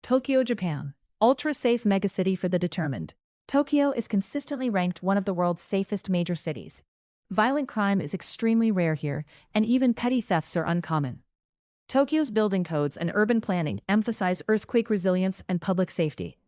Tokyo, Japan. Ultra-safe megacity for the determined. Tokyo is consistently ranked one of the world's safest major cities. Violent crime is extremely rare here, and even petty thefts are uncommon. Tokyo's building codes and urban planning emphasize earthquake resilience and public safety.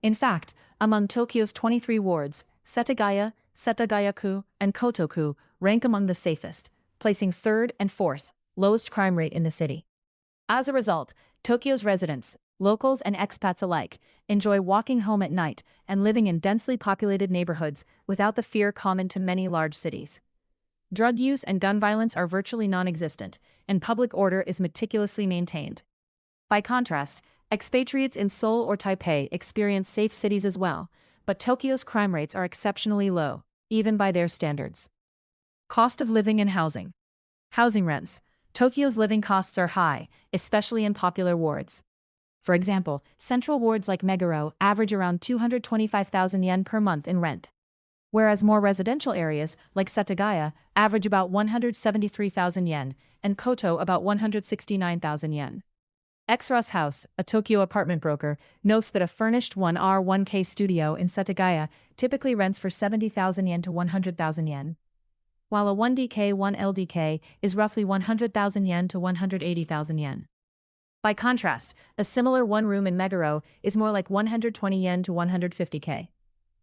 In fact, among Tokyo's 23 wards, Setagaya, Setagaya-ku, and Koto-ku rank among the safest, placing third and fourth lowest crime rate in the city. As a result, Tokyo's residents, locals and expats alike, enjoy walking home at night and living in densely populated neighborhoods without the fear common to many large cities. Drug use and gun violence are virtually non-existent, and public order is meticulously maintained. By contrast, expatriates in Seoul or Taipei experience safe cities as well, but Tokyo's crime rates are exceptionally low, even by their standards. Cost of living and housing. Housing rents. Tokyo's living costs are high, especially in popular wards. For example, central wards like Meguro average around 225,000 yen per month in rent, whereas more residential areas, like Setagaya, average about 173,000 yen, and Koto about 169,000 yen. Excerpt House, a Tokyo apartment broker, notes that a furnished 1R1K studio in Setagaya typically rents for 70,000 yen to 100,000 yen, while a 1DK 1LDK is roughly 100,000 yen to 180,000 yen. By contrast, a similar one-room in Meguro is more like 120 yen to 150k.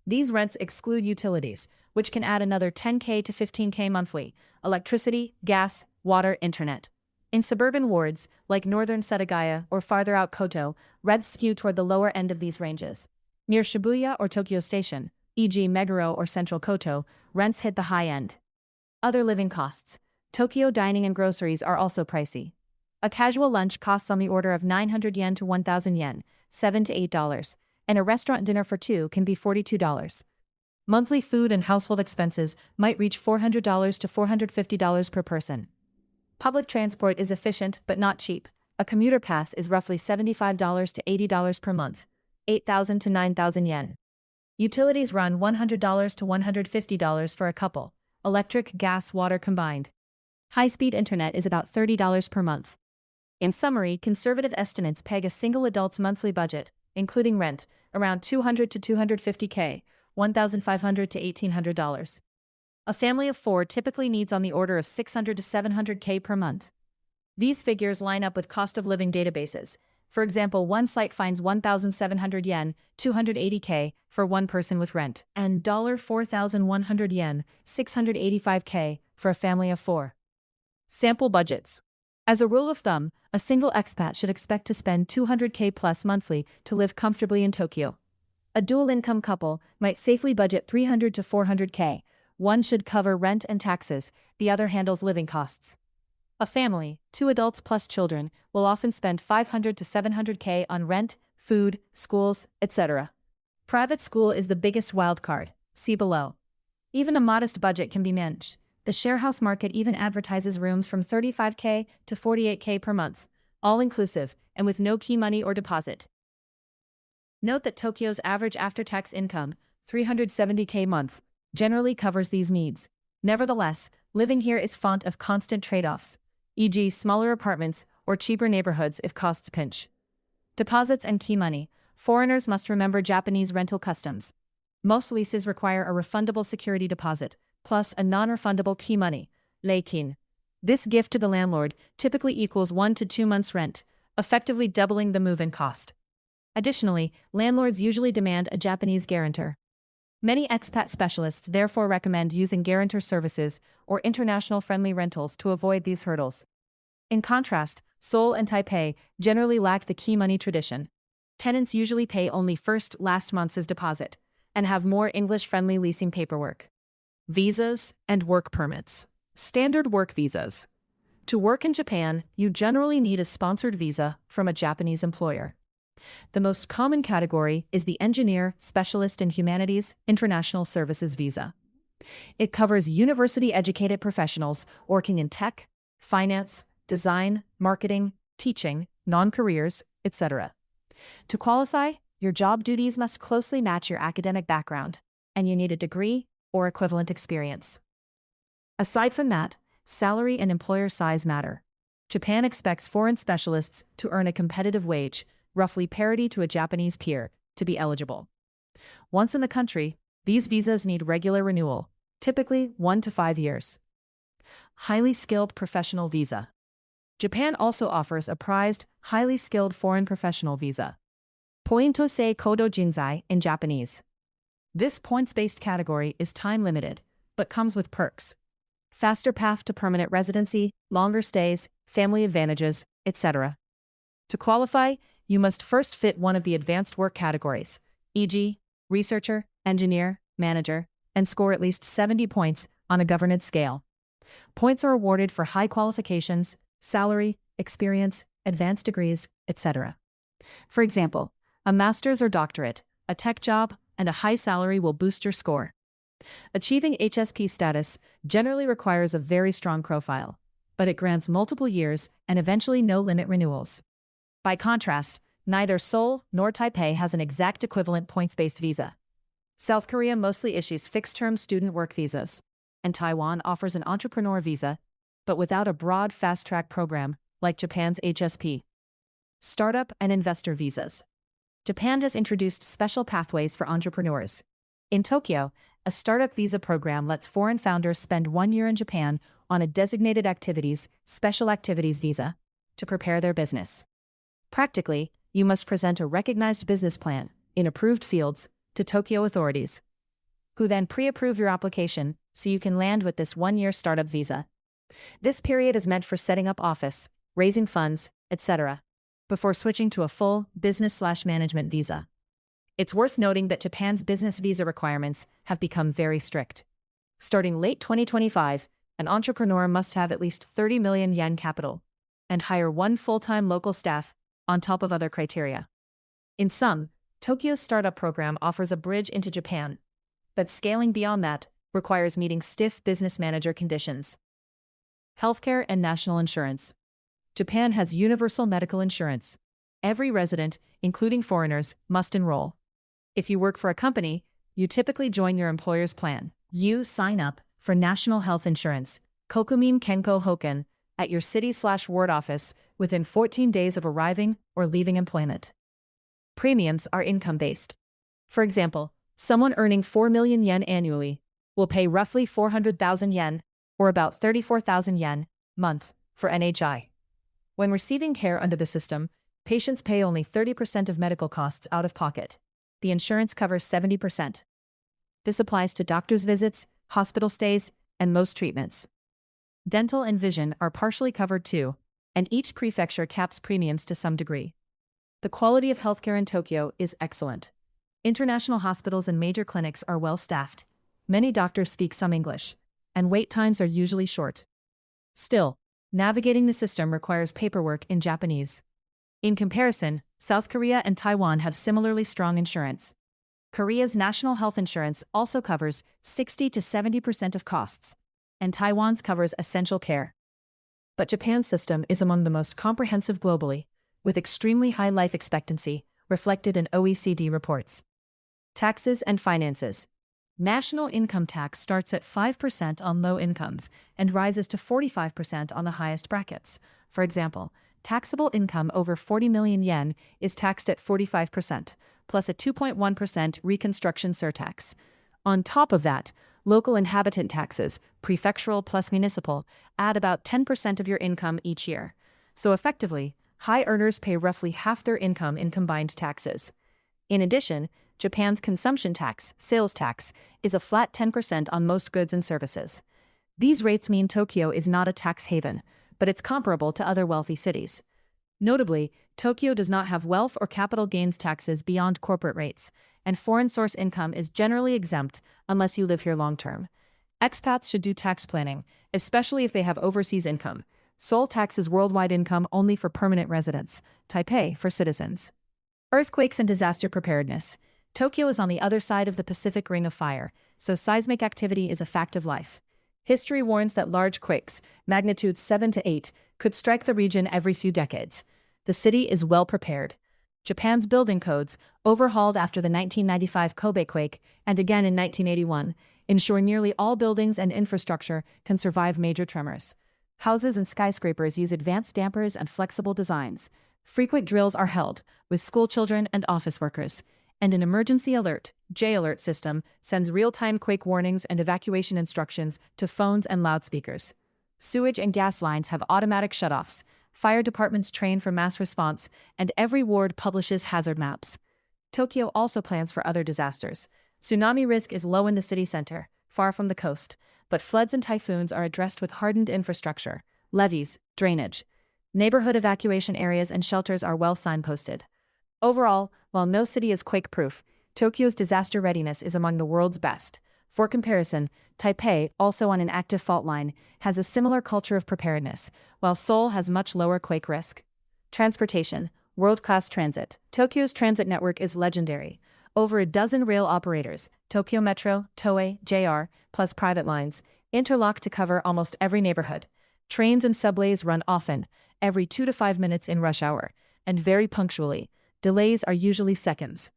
These rents exclude utilities, which can add another 10k to 15k monthly: electricity, gas, water, internet. In suburban wards, like northern Setagaya or farther out Koto, rents skew toward the lower end of these ranges. Near Shibuya or Tokyo Station, e.g. Meguro or central Koto, rents hit the high end. Other living costs. Tokyo dining and groceries are also pricey. A casual lunch costs on the order of 900 yen to 1,000 yen, $7 to $8, and a restaurant dinner for two can be $42. Monthly food and household expenses might reach $400 to $450 per person. Public transport is efficient but not cheap. A commuter pass is roughly $75 to $80 per month, 8,000 to 9,000 yen. Utilities run $100 to $150 for a couple, electric, gas, water combined. High-speed internet is about $30 per month. In summary, conservative estimates peg a single adult's monthly budget, including rent, around 200 to 250k, $1,500 to $1,800. A family of four typically needs on the order of 600 to 700k per month. These figures line up with cost of living databases. For example, one site finds 1,700 yen, 280k, for one person with rent, and 4,100 yen, 685k, for a family of four. Sample budgets. As a rule of thumb, a single expat should expect to spend 200k plus monthly to live comfortably in Tokyo. A dual-income couple might safely budget 300 to 400k. One should cover rent and taxes, the other handles living costs. A family, 2 adults plus children, will often spend 500 to 700k on rent, food, schools, etc. Private school is the biggest wild card. See below. Even a modest budget can be managed. The sharehouse market even advertises rooms from 35k to 48k per month, all inclusive, and with no key money or deposit. Note that Tokyo's average after-tax income, 370k month, generally covers these needs. Nevertheless, living here is font of constant trade-offs, e.g. smaller apartments or cheaper neighborhoods if costs pinch. Deposits and key money. Foreigners must remember Japanese rental customs. Most leases require a refundable security deposit, plus a non-refundable key money, reikin. This gift to the landlord typically equals 1 to 2 months' rent, effectively doubling the move-in cost. Additionally, landlords usually demand a Japanese guarantor. Many expat specialists therefore recommend using guarantor services or international-friendly rentals to avoid these hurdles. In contrast, Seoul and Taipei generally lack the key money tradition. Tenants usually pay only last month's deposit, and have more English-friendly leasing paperwork. Visas and work permits. Standard work visas. To work in Japan, you generally need a sponsored visa from a Japanese employer. The most common category is the Engineer, Specialist in Humanities, International Services visa. It covers university-educated professionals working in tech, finance, design, marketing, teaching, non-careers, etc. To qualify, your job duties must closely match your academic background, and you need a degree or equivalent experience. Aside from that, salary and employer size matter. Japan expects foreign specialists to earn a competitive wage, roughly parity to a Japanese peer, to be eligible. Once in the country, these visas need regular renewal, typically 1 to 5 years. Highly skilled professional visa. Japan also offers a prized, highly skilled foreign professional visa. Pointosei Kodo Jinzai in Japanese. This points-based category is time-limited, but comes with perks. Faster path to permanent residency, longer stays, family advantages, etc. To qualify, you must first fit one of the advanced work categories, e.g., researcher, engineer, manager, and score at least 70 points on a governance scale. Points are awarded for high qualifications, salary, experience, advanced degrees, etc. For example, a master's or doctorate, a tech job, and a high salary will boost your score. Achieving HSP status generally requires a very strong profile, but it grants multiple years and eventually no-limit renewals. By contrast, neither Seoul nor Taipei has an exact equivalent points-based visa. South Korea mostly issues fixed-term student work visas, and Taiwan offers an entrepreneur visa, but without a broad fast-track program like Japan's HSP. Startup and investor visas. Japan has introduced special pathways for entrepreneurs. In Tokyo, a startup visa program lets foreign founders spend 1 year in Japan on a designated activities, special activities visa, to prepare their business. Practically, you must present a recognized business plan, in approved fields, to Tokyo authorities, who then pre-approve your application so you can land with this 1-year startup visa. This period is meant for setting up office, raising funds, etc., before switching to a full business/management visa. It's worth noting that Japan's business visa requirements have become very strict. Starting late 2025, an entrepreneur must have at least 30 million yen capital and hire 1 full-time local staff on top of other criteria. In sum, Tokyo's startup program offers a bridge into Japan, but scaling beyond that requires meeting stiff business manager conditions. Healthcare and national insurance. Japan has universal medical insurance. Every resident, including foreigners, must enroll. If you work for a company, you typically join your employer's plan. You sign up for national health insurance, Kokumin Kenko Hoken, at your city/ward office within 14 days of arriving or leaving employment. Premiums are income-based. For example, someone earning 4 million yen annually will pay roughly 400,000 yen, or about 34,000 yen, month, for NHI. When receiving care under the system, patients pay only 30% of medical costs out of pocket. The insurance covers 70%. This applies to doctor's visits, hospital stays, and most treatments. Dental and vision are partially covered too, and each prefecture caps premiums to some degree. The quality of healthcare in Tokyo is excellent. International hospitals and major clinics are well staffed. Many doctors speak some English, and wait times are usually short. Still, navigating the system requires paperwork in Japanese. In comparison, South Korea and Taiwan have similarly strong insurance. Korea's national health insurance also covers 60 to 70% of costs, and Taiwan's covers essential care. But Japan's system is among the most comprehensive globally, with extremely high life expectancy, reflected in OECD reports. Taxes and finances. National income tax starts at 5% on low incomes and rises to 45% on the highest brackets. For example, taxable income over 40 million yen is taxed at 45%, plus a 2.1% reconstruction surtax. On top of that, local inhabitant taxes, prefectural plus municipal, add about 10% of your income each year. So effectively, high earners pay roughly half their income in combined taxes. In addition, Japan's consumption tax, sales tax, is a flat 10% on most goods and services. These rates mean Tokyo is not a tax haven, but it's comparable to other wealthy cities. Notably, Tokyo does not have wealth or capital gains taxes beyond corporate rates, and foreign source income is generally exempt unless you live here long-term. Expats should do tax planning, especially if they have overseas income. Seoul taxes worldwide income only for permanent residents, Taipei for citizens. Earthquakes and disaster preparedness. Tokyo is on the other side of the Pacific Ring of Fire, so seismic activity is a fact of life. History warns that large quakes, magnitudes 7 to 8, could strike the region every few decades. The city is well prepared. Japan's building codes, overhauled after the 1995 Kobe quake and again in 1981, ensure nearly all buildings and infrastructure can survive major tremors. Houses and skyscrapers use advanced dampers and flexible designs, Frequent drills are held with schoolchildren and office workers, and an emergency alert (J-alert) system sends real-time quake warnings and evacuation instructions to phones and loudspeakers. Sewage and gas lines have automatic shutoffs, fire departments train for mass response, and every ward publishes hazard maps. Tokyo also plans for other disasters. Tsunami risk is low in the city center, far from the coast, but floods and typhoons are addressed with hardened infrastructure, levees, drainage. Neighborhood evacuation areas and shelters are well signposted. Overall, while no city is quake-proof, Tokyo's disaster readiness is among the world's best. For comparison, Taipei, also on an active fault line, has a similar culture of preparedness, while Seoul has much lower quake risk. Transportation, world-class transit. Tokyo's transit network is legendary. Over a dozen rail operators, Tokyo Metro, Toei, JR, plus private lines, interlock to cover almost every neighborhood. Trains and subways run often, every 2 to 5 minutes in rush hour, and very punctually. Delays are usually seconds.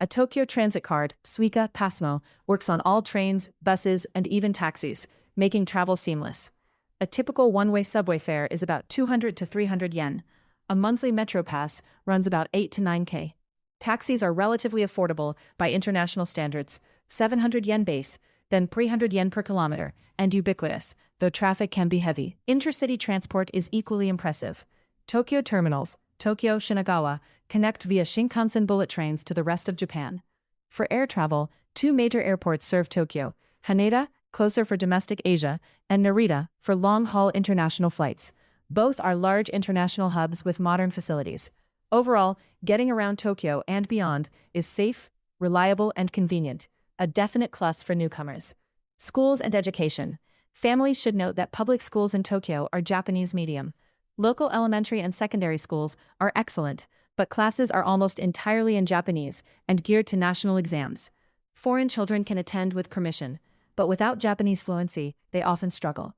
A Tokyo Transit card, Suica Passmo, works on all trains, buses, and even taxis, making travel seamless. A typical one-way subway fare is about 200 to 300 yen. A monthly metro pass runs about 8 to 9K. Taxis are relatively affordable by international standards, 700 yen base, then 300 yen per kilometer, and ubiquitous, though traffic can be heavy. Intercity transport is equally impressive. Tokyo terminals, Tokyo Shinagawa, connect via Shinkansen bullet trains to the rest of Japan. For air travel, 2 major airports serve Tokyo: Haneda, closer for domestic Asia, and Narita, for long-haul international flights. Both are large international hubs with modern facilities. Overall, getting around Tokyo and beyond is safe, reliable, and convenient, a definite plus for newcomers. Schools and education. Families should note that public schools in Tokyo are Japanese medium. Local elementary and secondary schools are excellent, but classes are almost entirely in Japanese and geared to national exams. Foreign children can attend with permission, but without Japanese fluency, they often struggle.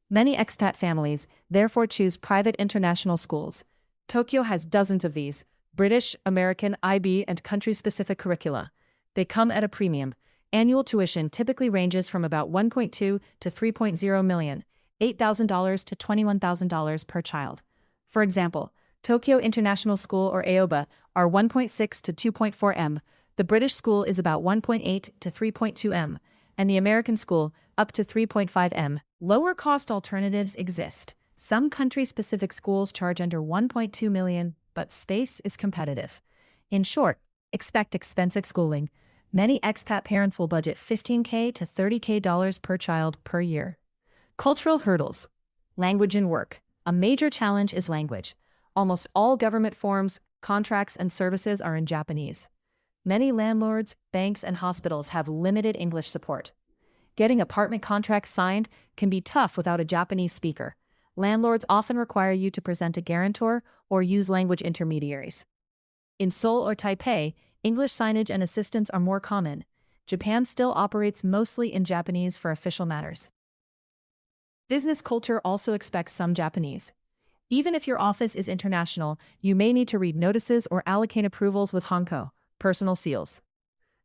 Many expat families therefore choose private international schools. Tokyo has dozens of these: British, American, IB, and country-specific curricula. They come at a premium. Annual tuition typically ranges from about 1.2 to 3.0 million, $8,000 to $21,000 per child. For example, Tokyo International School or AOBA are 1.6 to 2.4 M, the British school is about 1.8 to 3.2 M, and the American school up to 3.5 M. Lower-cost alternatives exist. Some country-specific schools charge under 1.2 million, but space is competitive. In short, expect expensive schooling. Many expat parents will budget $15K to $30K per child per year. Cultural hurdles. Language and work. A major challenge is language. Almost all government forms, contracts, and services are in Japanese. Many landlords, banks, and hospitals have limited English support. Getting apartment contracts signed can be tough without a Japanese speaker. Landlords often require you to present a guarantor or use language intermediaries. In Seoul or Taipei, English signage and assistance are more common. Japan still operates mostly in Japanese for official matters. Business culture also expects some Japanese. Even if your office is international, you may need to read notices or allocate approvals with hanko, personal seals.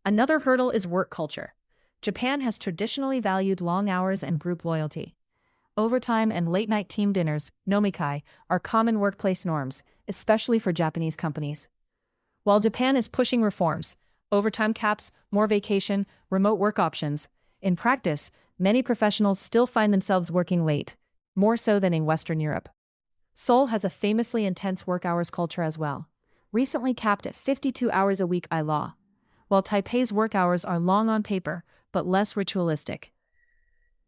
Another hurdle is work culture. Japan has traditionally valued long hours and group loyalty. Overtime and late-night team dinners, nomikai, are common workplace norms, especially for Japanese companies. While Japan is pushing reforms, overtime caps, more vacation, remote work options, in practice, many professionals still find themselves working late, more so than in Western Europe. Seoul has a famously intense work hours culture as well, recently capped at 52 hours a week by law, while Taipei's work hours are long on paper, but less ritualistic.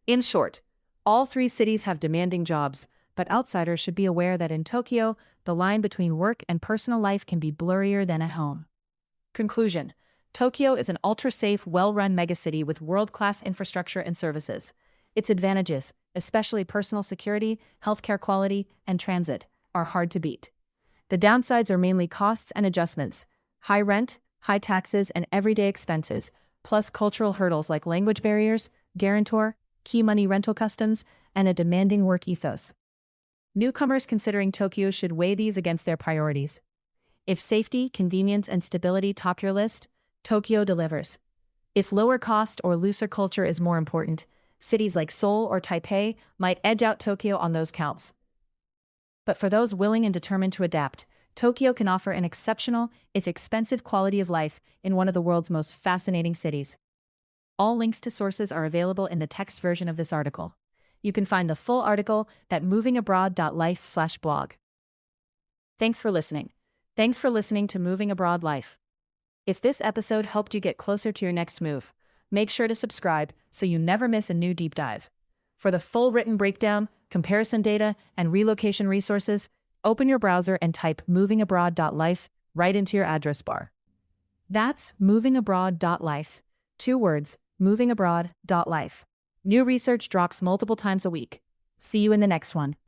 In short, all three cities have demanding jobs, but outsiders should be aware that in Tokyo, the line between work and personal life can be blurrier than at home. Conclusion: Tokyo is an ultra-safe, well-run megacity with world-class infrastructure and services. Its advantages, especially personal security, healthcare quality, and transit, are hard to beat. The downsides are mainly costs and adjustments: high rent, high taxes, and everyday expenses, plus cultural hurdles like language barriers, guarantor, key money rental customs, and a demanding work ethos. Newcomers considering Tokyo should weigh these against their priorities. If safety, convenience, and stability top your list, Tokyo delivers. If lower cost or looser culture is more important, cities like Seoul or Taipei might edge out Tokyo on those counts. But for those willing and determined to adapt, Tokyo can offer an exceptional, if expensive, quality of life in one of the world's most fascinating cities. All links to sources are available in the text version of this article. You can find the full article at movingabroad.life/blog. Thanks for listening. Thanks for listening to Moving Abroad Life. If this episode helped you get closer to your next move, make sure to subscribe so you never miss a new deep dive. For the full written breakdown, comparison data, and relocation resources, open your browser and type movingabroad.life right into your address bar. That's movingabroad.life. 2 words, movingabroad.life. New research drops multiple times a week. See you in the next one.